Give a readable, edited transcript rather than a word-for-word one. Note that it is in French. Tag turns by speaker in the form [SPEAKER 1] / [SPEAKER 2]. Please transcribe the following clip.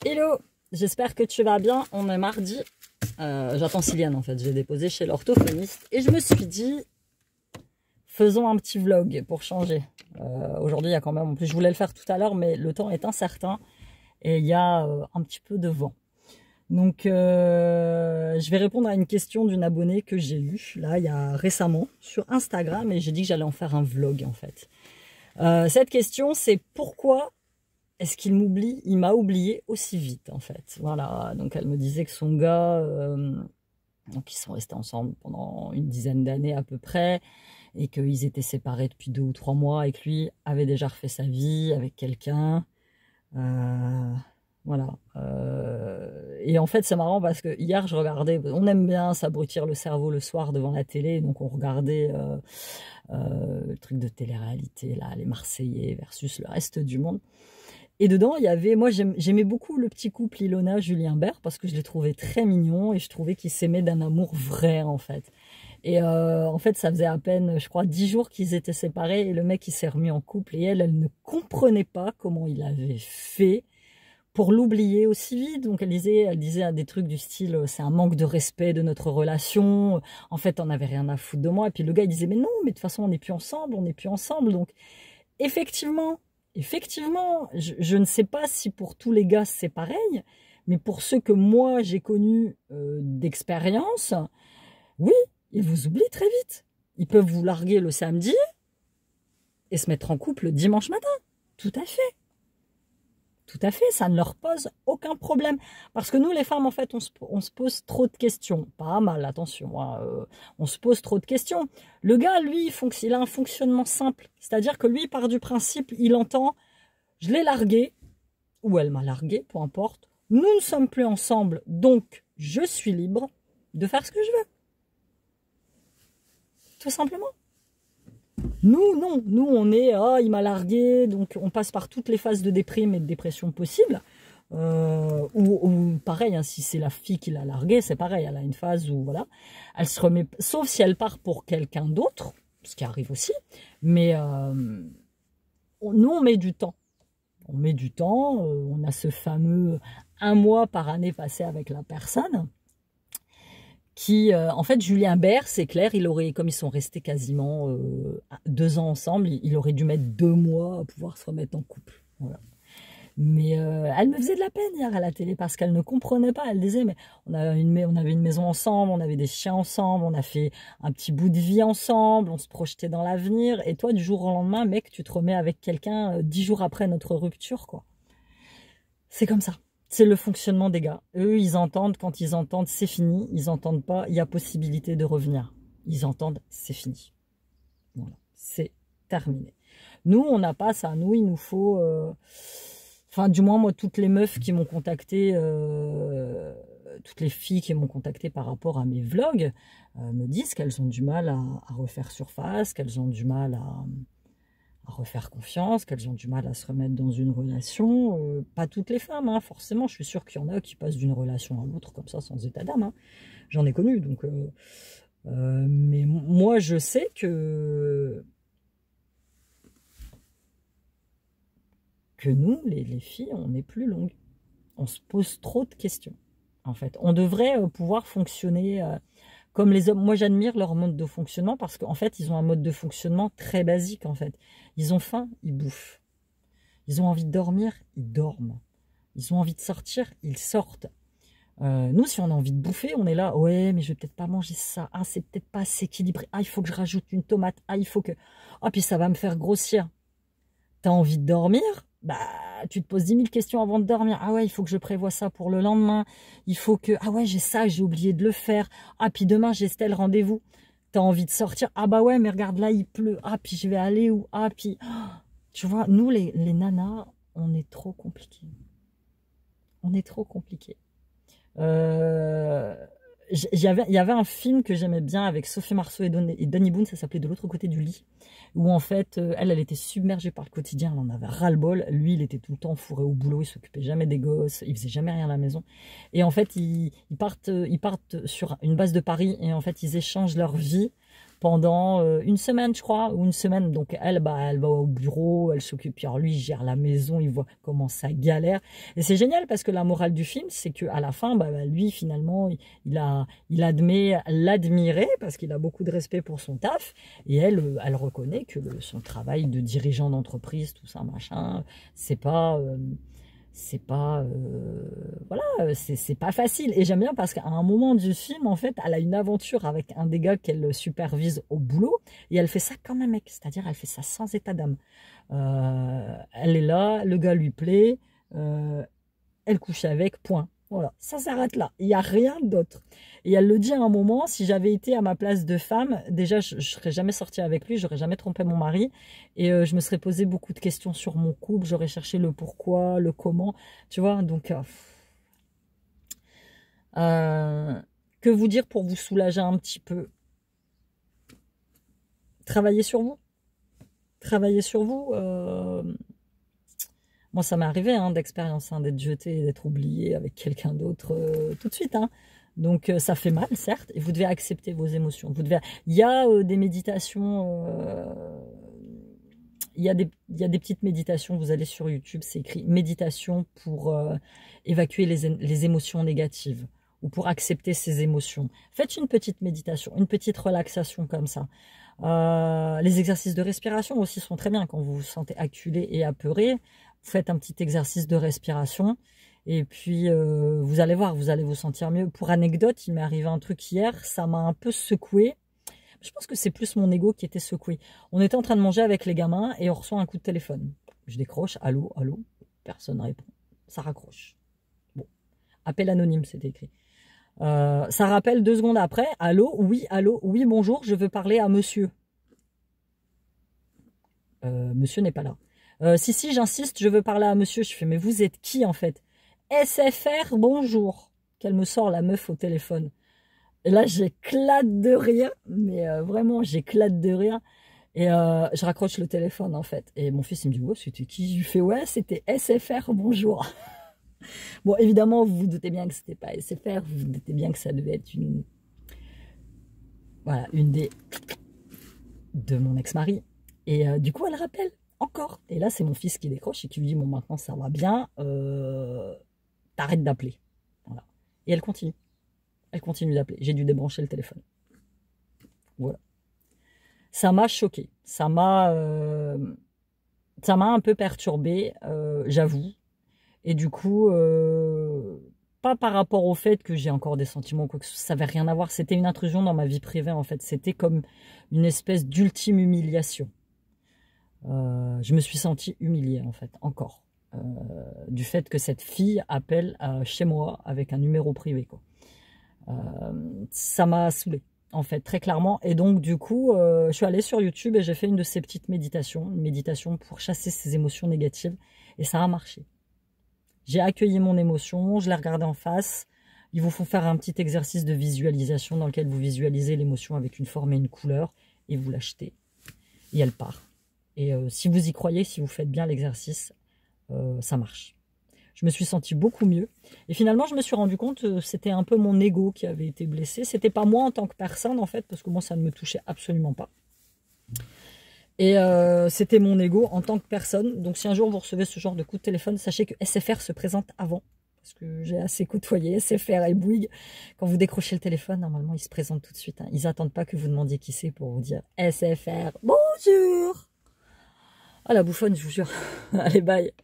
[SPEAKER 1] Hello, j'espère que tu vas bien. On est mardi. J'attends Siliane en fait. J'ai déposé chez l'orthophoniste et je me suis dit, faisons un petit vlog pour changer. Aujourd'hui, il y a quand même. En plus, je voulais le faire tout à l'heure, mais le temps est incertain et il y a un petit peu de vent. Donc, je vais répondre à une question d'une abonnée que j'ai eue là il y a récemment sur Instagram et j'ai dit que j'allais en faire un vlog en fait. Cette question, c'est pourquoi est-ce qu'il m'oublie? Il m'a oublié aussi vite, en fait. Voilà, donc elle me disait que son gars, donc ils sont restés ensemble pendant une dizaine d'années à peu près, et qu'ils étaient séparés depuis 2 ou 3 mois, et que lui avait déjà refait sa vie avec quelqu'un. Voilà. Et en fait, c'est marrant parce que hier, je regardais, on aime bien s'abrutir le cerveau le soir devant la télé, donc on regardait le truc de télé-réalité, là, les Marseillais versus le reste du monde. Et dedans, il y avait, moi j'aimais beaucoup le petit couple Ilona-Julien Bert parce que je les trouvais très mignons et je trouvais qu'ils s'aimaient d'un amour vrai en fait. Et en fait, ça faisait à peine, je crois, 10 jours qu'ils étaient séparés et le mec il s'est remis en couple et elle ne comprenait pas comment il avait fait pour l'oublier aussi vite. Donc elle disait des trucs du style c'est un manque de respect de notre relation, en fait on n'avait rien à foutre de moi. Et puis le gars il disait mais non, mais de toute façon on n'est plus ensemble, on n'est plus ensemble. Donc effectivement, je ne sais pas si pour tous les gars c'est pareil, mais pour ceux que moi j'ai connus d'expérience, oui, ils vous oublient très vite. Ils peuvent vous larguer le samedi et se mettre en couple le dimanche matin. Tout à fait. Tout à fait, ça ne leur pose aucun problème. Parce que nous, les femmes, en fait, on se pose trop de questions. Pas mal, attention, hein, on se pose trop de questions. Le gars, lui, il a un fonctionnement simple. C'est-à-dire que lui, il part du principe, il entend, je l'ai largué, ou elle m'a largué, peu importe. Nous ne sommes plus ensemble, donc je suis libre de faire ce que je veux. Tout simplement. Nous, non. Nous, on est, il m'a largué, donc on passe par toutes les phases de déprime et de dépression possibles. Ou pareil, hein, si c'est la fille qui l'a largué, c'est pareil, elle a une phase où, voilà, elle se remet, sauf si elle part pour quelqu'un d'autre, ce qui arrive aussi, mais nous, on met du temps. On met du temps, on a ce fameux 1 mois par année passé avec la personne. Qui, en fait, Julien Bert, c'est clair, comme ils sont restés quasiment 2 ans ensemble, il aurait dû mettre 2 mois à pouvoir se remettre en couple. Voilà. Mais elle me faisait de la peine hier à la télé parce qu'elle ne comprenait pas. Elle disait, mais on avait une maison ensemble, on avait des chiens ensemble, on a fait un petit bout de vie ensemble, on se projetait dans l'avenir. Et toi, du jour au lendemain, mec, tu te remets avec quelqu'un 10 jours après notre rupture, quoi. C'est comme ça. C'est le fonctionnement des gars. Eux, ils entendent, quand ils entendent, c'est fini. Ils n'entendent pas, il y a possibilité de revenir. Ils entendent, c'est fini. Voilà, c'est terminé. Nous, on n'a pas ça. Nous, il nous faut... Enfin, du moins, moi, toutes les meufs qui m'ont contacté, toutes les filles qui m'ont contacté par rapport à mes vlogs, me disent qu'elles ont du mal à refaire surface, qu'elles ont du mal à refaire confiance, qu'elles ont du mal à se remettre dans une relation. Pas toutes les femmes, hein, forcément. Je suis sûre qu'il y en a qui passent d'une relation à l'autre comme ça, sans état d'âme. Hein. J'en ai connu, donc... mais moi, je sais que nous, les filles, on est plus longues. On se pose trop de questions, en fait. On devrait pouvoir fonctionner... comme les hommes, moi j'admire leur mode de fonctionnement parce qu'en fait, ils ont un mode de fonctionnement très basique, en fait. Ils ont faim, ils bouffent. Ils ont envie de dormir, ils dorment. Ils ont envie de sortir, ils sortent. Nous, si on a envie de bouffer, on est là, ouais, mais je vais peut-être pas manger ça. Ah, c'est peut-être pas assez équilibré. Ah, il faut que je rajoute une tomate. Ah, il faut que... Ah, puis ça va me faire grossir. T'as envie de dormir? Bah, tu te poses 10 000 questions avant de dormir. Ah ouais, il faut que je prévoie ça pour le lendemain. Il faut que... Ah ouais, j'ai ça, j'ai oublié de le faire. Ah, puis demain, j'ai tel rendez-vous. T'as envie de sortir. Ah bah ouais, mais regarde, là, il pleut. Ah, puis je vais aller où? Ah, puis... Tu vois, nous, les nanas, on est trop compliqués. On est trop compliqués. Il y avait un film que j'aimais bien avec Sophie Marceau et Danny Boone, ça s'appelait De l'autre côté du lit, où en fait, elle était submergée par le quotidien, elle en avait ras-le-bol. Lui, il était tout le temps fourré au boulot, il s'occupait jamais des gosses, il faisait jamais rien à la maison. Et en fait, ils partent sur une base de Paris et en fait, ils échangent leur vie pendant une semaine, je crois, ou une semaine. Donc elle, elle va au bureau, elle s'occupe. Puis alors lui, il gère la maison, il voit comment ça galère. Et c'est génial parce que la morale du film, c'est que à la fin, lui, finalement, il admet l'admirer parce qu'il a beaucoup de respect pour son taf. Et elle reconnaît que son travail de dirigeant d'entreprise, tout ça, machin, c'est pas voilà, c'est pas facile. Et j'aime bien parce qu'à un moment du film, en fait, elle a une aventure avec un des gars qu'elle supervise au boulot et elle fait ça comme un mec, c'est-à-dire elle fait ça sans état d'âme. Elle est là, le gars lui plaît, elle couche avec, point. Voilà, ça s'arrête là, il n'y a rien d'autre. Et elle le dit à un moment, si j'avais été à ma place de femme, déjà je ne serais jamais sortie avec lui, j'aurais jamais trompé mon mari, et je me serais posé beaucoup de questions sur mon couple, j'aurais cherché le pourquoi, le comment, tu vois, donc... que vous dire pour vous soulager un petit peu? Travaillez sur vous. Travaillez sur vous. Moi, ça m'est arrivé d'expérience, d'être jeté, d'être oublié avec quelqu'un d'autre tout de suite. Donc, ça fait mal, certes, et vous devez accepter vos émotions. Il y a des méditations, il y a des petites méditations, vous allez sur YouTube, c'est écrit « Méditation pour évacuer les émotions négatives » ou pour accepter ses émotions. Faites une petite méditation, une petite relaxation comme ça. Les exercices de respiration aussi sont très bien quand vous vous sentez acculé et apeuré. Vous faites un petit exercice de respiration et puis vous allez voir, vous allez vous sentir mieux. Pour anecdote, il m'est arrivé un truc hier, ça m'a un peu secoué. Je pense que c'est plus mon ego qui était secoué. On était en train de manger avec les gamins et on reçoit un coup de téléphone. Je décroche, allô, allô, personne ne répond. Ça raccroche. Bon, appel anonyme, c'était écrit. Ça rappelle 2 secondes après, allô, oui, bonjour, je veux parler à monsieur. Monsieur n'est pas là. Si, j'insiste, je veux parler à monsieur. Je fais, mais vous êtes qui en fait? SFR, bonjour. Qu'elle me sort la meuf au téléphone. Et là, j'éclate de rire, mais vraiment, j'éclate de rire. Et je raccroche le téléphone en fait. Et mon fils, il me dit, ouais, c'était qui? Je lui fais, ouais, c'était SFR, bonjour. Bon, évidemment, vous vous doutez bien que c'était pas SFR, vous vous doutez bien que ça devait être une des de mon ex-mari. Et du coup, elle rappelle encore. Et là, c'est mon fils qui décroche et qui lui dit, bon, maintenant, ça va bien, t'arrêtes d'appeler. Voilà. Et elle continue. Elle continue d'appeler. J'ai dû débrancher le téléphone. Voilà. Ça m'a choqué. Ça m'a un peu perturbé, j'avoue. Et du coup, pas par rapport au fait que j'ai encore des sentiments ou quoi que ce soit, ça n'avait rien à voir. C'était une intrusion dans ma vie privée, en fait. C'était comme une espèce d'ultime humiliation. Je me suis sentie humiliée, en fait, encore. Du fait que cette fille appelle chez moi avec un numéro privé, quoi. Ça m'a saoulée, en fait, très clairement. Et donc, du coup, je suis allée sur YouTube et j'ai fait une de ces petites méditations. Une méditation pour chasser ces émotions négatives. Et ça a marché. J'ai accueilli mon émotion, je l'ai regardée en face. Il vous faut faire un petit exercice de visualisation dans lequel vous visualisez l'émotion avec une forme et une couleur et vous l'achetez. Et elle part. Et si vous y croyez, si vous faites bien l'exercice, ça marche. Je me suis sentie beaucoup mieux. Et finalement, je me suis rendu compte que c'était un peu mon ego qui avait été blessé. C'était pas moi en tant que personne, en fait, parce que moi, ça ne me touchait absolument pas. Et c'était mon ego en tant que personne. Donc si un jour vous recevez ce genre de coup de téléphone, sachez que SFR se présente avant. Parce que j'ai assez côtoyé SFR et Bouygues. Quand vous décrochez le téléphone, normalement, ils se présentent tout de suite. Ils n'attendent pas que vous demandiez qui c'est pour vous dire SFR, bonjour. Ah la bouffonne, je vous jure. Allez, bye.